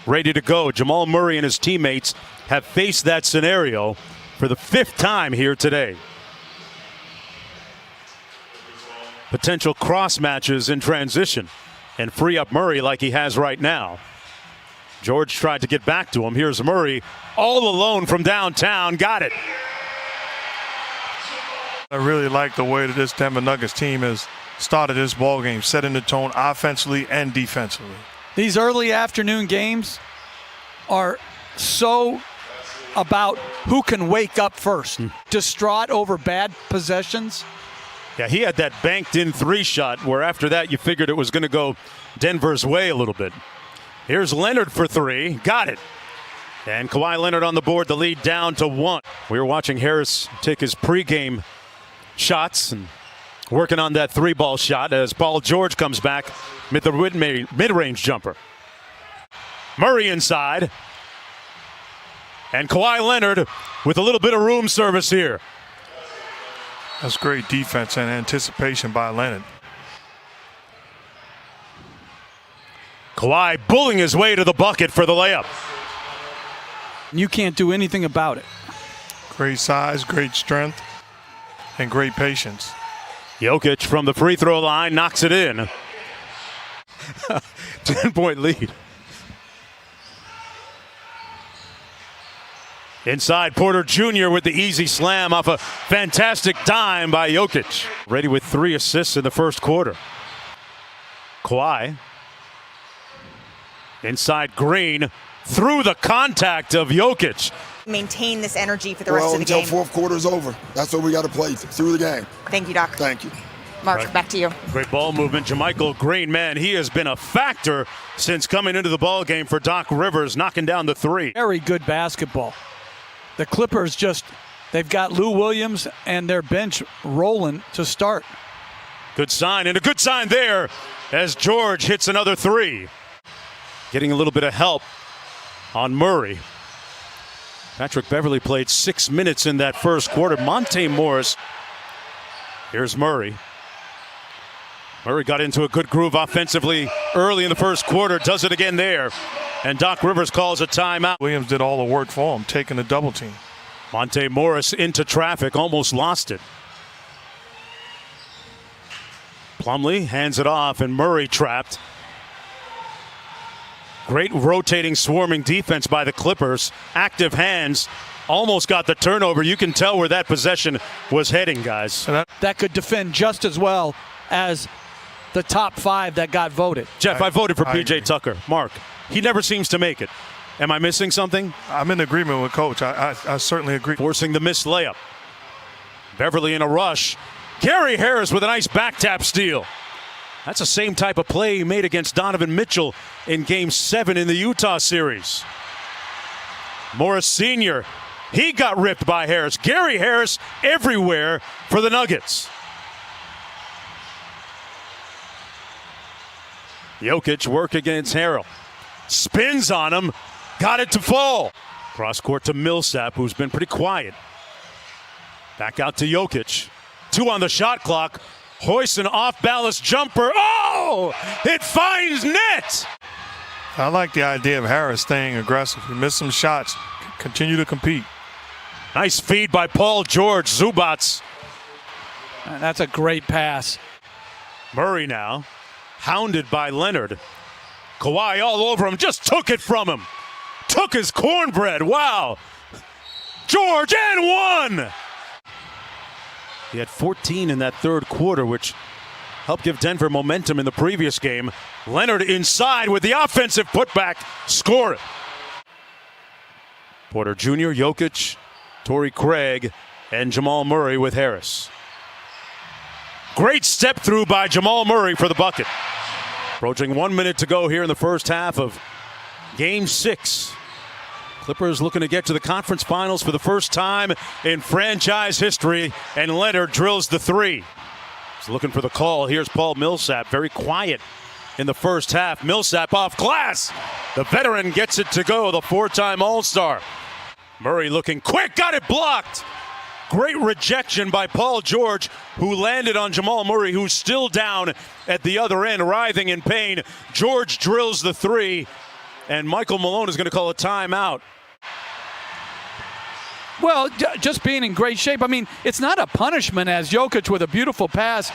ready to go. Jamal Murray and his teammates have faced that scenario for the 5th time here today. Potential cross matches in transition and free up Murray like he has right now. George tried to get back to him. Here's Murray all alone from downtown. Got it. I really like the way that this Denver Nuggets team has started this ball game, setting the tone offensively and defensively. These early afternoon games are so about who can wake up first. Distraught over bad possessions. Yeah, he had that banked in 3 shot where after that you figured it was going to go Denver's way a little bit. Here's Leonard for 3. Got it. And Kawhi Leonard on the board, the lead down to 1. We were watching Harris take his pregame shots and working on that 3-ball shot as Paul George comes back with the mid-range jumper. Murray inside. And Kawhi Leonard with a little bit of room service here. That's great defense and anticipation by Leonard. Kawhi bullying his way to the bucket for the layup. You can't do anything about it. Great size, great strength, and great patience. Jokic from the free throw line knocks it in. 10-point lead. Inside, Porter Jr. with the easy slam off a fantastic dime by Jokic. Ready with 3 assists in the first quarter. Kawhi. Inside Green. Through the contact of Jokic. Maintain this energy for the rest of the game. Until 4th quarter's over. That's what we got to play through the game. Thank you, Doc. Thank you. Mark, back to you. Great ball movement. JaMychal Green, man, he has been a factor since coming into the ball game for Doc Rivers, knocking down the 3. Very good basketball. The Clippers they've got Lou Williams and their bench rolling to start. Good sign, and a good sign there as George hits another 3. Getting a little bit of help on Murray. Patrick Beverley played 6 minutes in that first quarter. Monte Morris. Here's Murray. Murray got into a good groove offensively early in the first quarter. Does it again there. And Doc Rivers calls a timeout. Williams did all the work for him, taking the double team. Monte Morris into traffic, almost lost it. Plumlee hands it off, and Murray trapped. Great rotating, swarming defense by the Clippers. Active hands. Almost got the turnover. You can tell where that possession was heading, guys. That could defend just as well as the top 5 that got voted. Jeff, I voted for P.J. Tucker. Mark, he never seems to make it. Am I missing something? I'm in agreement with Coach. I certainly agree. Forcing the missed layup. Beverley in a rush. Gary Harris with a nice back tap steal. That's the same type of play he made against Donovan Mitchell in Game 7 in the Utah series. Morris Sr., he got ripped by Harris. Gary Harris everywhere for the Nuggets. Jokic work against Harrell. Spins on him. Got it to fall. Cross court to Millsap, who's been pretty quiet. Back out to Jokic. 2 on the shot clock. Hoists an off-balance jumper. Oh! It finds net! I like the idea of Harris staying aggressive. He missed some shots. Continue to compete. Nice feed by Paul George. Zubats. That's a great pass. Murray now. Hounded by Leonard. Kawhi all over him. Just took it from him. Took his cornbread. Wow. George and 1! He had 14 in that third quarter, which helped give Denver momentum in the previous game. Leonard inside with the offensive putback. Score it. Porter Jr., Jokic, Torrey Craig, and Jamal Murray with Harris. Great step through by Jamal Murray for the bucket. Approaching 1 minute to go here in the first half of Game 6. Clippers looking to get to the conference finals for the first time in franchise history, and Leonard drills the 3. He's looking for the call. Here's Paul Millsap, very quiet in the first half. Millsap off glass. The veteran gets it to go, the 4-time All-Star. Murray looking quick, got it blocked. Great rejection by Paul George, who landed on Jamal Murray, who's still down at the other end, writhing in pain. George drills the 3. and Michael Malone is going to call a timeout. Well, just being in great shape. I mean, it's not a punishment as Jokic with a beautiful pass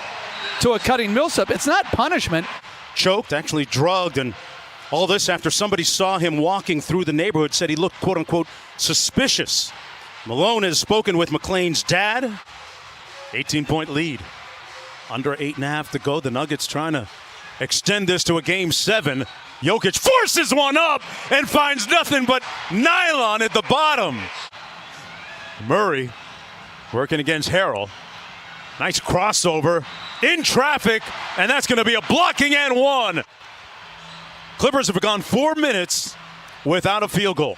to a cutting Millsap. It's not punishment. Choked, actually drugged, and all this after somebody saw him walking through the neighborhood, said he looked, quote-unquote, suspicious. Malone has spoken with McClain's dad. 18-point lead. Under 8.5 to go. The Nuggets trying to extend this to a Game 7. Jokic forces one up and finds nothing but nylon at the bottom. Murray working against Harrell. Nice crossover in traffic, and that's going to be a blocking and one. Clippers have gone 4 minutes without a field goal.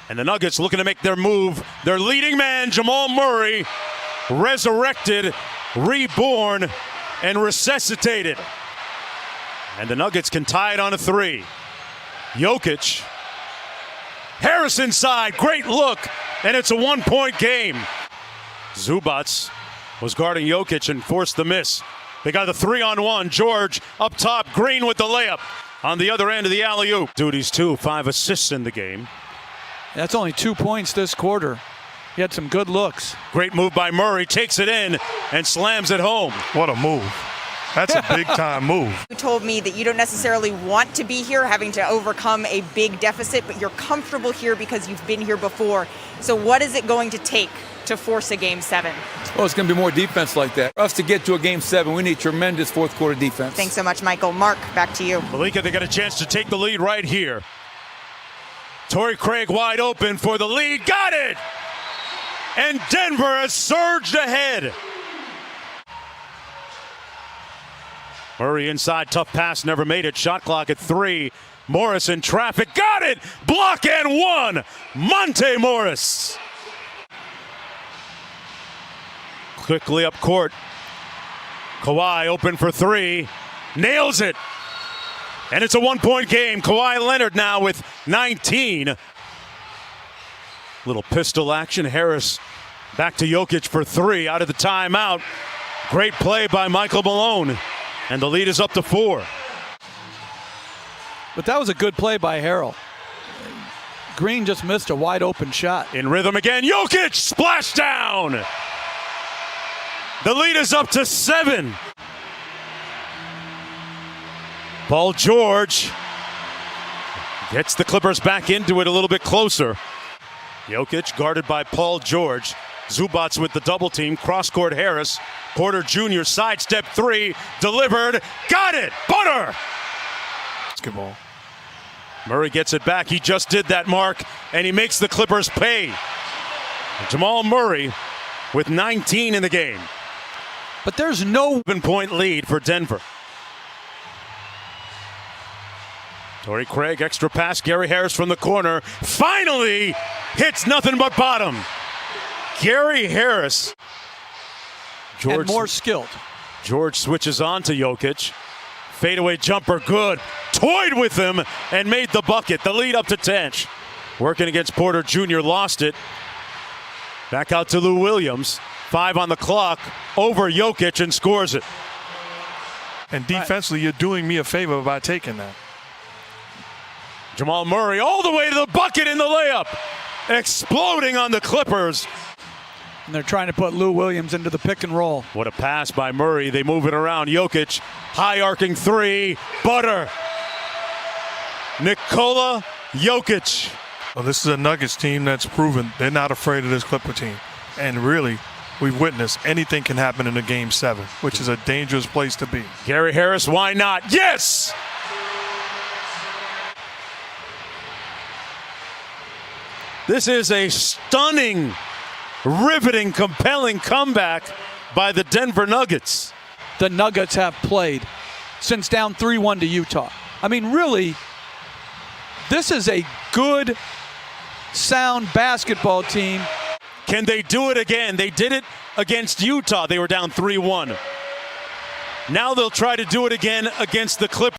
And the Nuggets looking to make their move. Their leading man, Jamal Murray, resurrected, reborn, and resuscitated. And the Nuggets can tie it on a 3. Jokic. Harris inside, great look, and it's a 1-point game. Zubac was guarding Jokic and forced the miss. They got the 3-on-1. George up top, Green with the layup on the other end of the alley-oop. Duties too, 5 assists in the game. That's only 2 points this quarter. He had some good looks. Great move by Murray, takes it in and slams it home. What a move. That's a big-time move. You told me that you don't necessarily want to be here, having to overcome a big deficit, but you're comfortable here because you've been here before. So what is it going to take to force a Game 7? Oh, it's going to be more defense like that. For us to get to a Game 7, we need tremendous fourth-quarter defense. Thanks so much, Michael. Mark, back to you. Malika, they got a chance to take the lead right here. Torrey Craig wide open for the lead. Got it! And Denver has surged ahead. Murray inside, tough pass, never made it. Shot clock at 3. Morris in traffic, got it! Block and one! Monte Morris. Quickly up court. Kawhi open for 3. Nails it. And it's a 1-point game. Kawhi Leonard now with 19. Little pistol action. Harris back to Jokic for 3 out of the timeout. Great play by Michael Malone. And the lead is up to 4. But that was a good play by Harrell. Green just missed a wide open shot. In rhythm again. Jokic splashdown. The lead is up to 7. Paul George gets the Clippers back into it a little bit closer. Jokic guarded by Paul George. Zubac with the double team. Cross-court Harris. Porter Jr. sidestep 3. Delivered. Got it. Butter. Basketball. Murray gets it back. He just did that, Mark. And he makes the Clippers pay. Jamal Murray with 19 in the game. But there's no 7-point lead for Denver. Torrey Craig, extra pass. Gary Harris from the corner. Finally hits nothing but bottom. Gary Harris. and more skilled. George switches on to Jokic. Fadeaway jumper, good. Toyed with him and made the bucket. The lead up to 10. Working against Porter Jr., lost it. Back out to Lou Williams. 5 on the clock. Over Jokic and scores it. And defensively, you're doing me a favor by taking that. Jamal Murray all the way to the bucket in the layup. Exploding on the Clippers. And they're trying to put Lou Williams into the pick and roll. What a pass by Murray. They move it around. Jokic, high arcing 3. Butter. Nikola Jokic. Well, this is a Nuggets team that's proven they're not afraid of this Clipper team. And really, we've witnessed anything can happen in a Game 7, which is a dangerous place to be. Gary Harris, why not? Yes! This is a stunning, riveting, compelling comeback by the Denver Nuggets. The Nuggets have played since down 3-1 to Utah. I mean, really, this is a good, sound basketball team. Can they do it again? They did it against Utah. They were down 3-1. Now they'll try to do it again against the Clippers.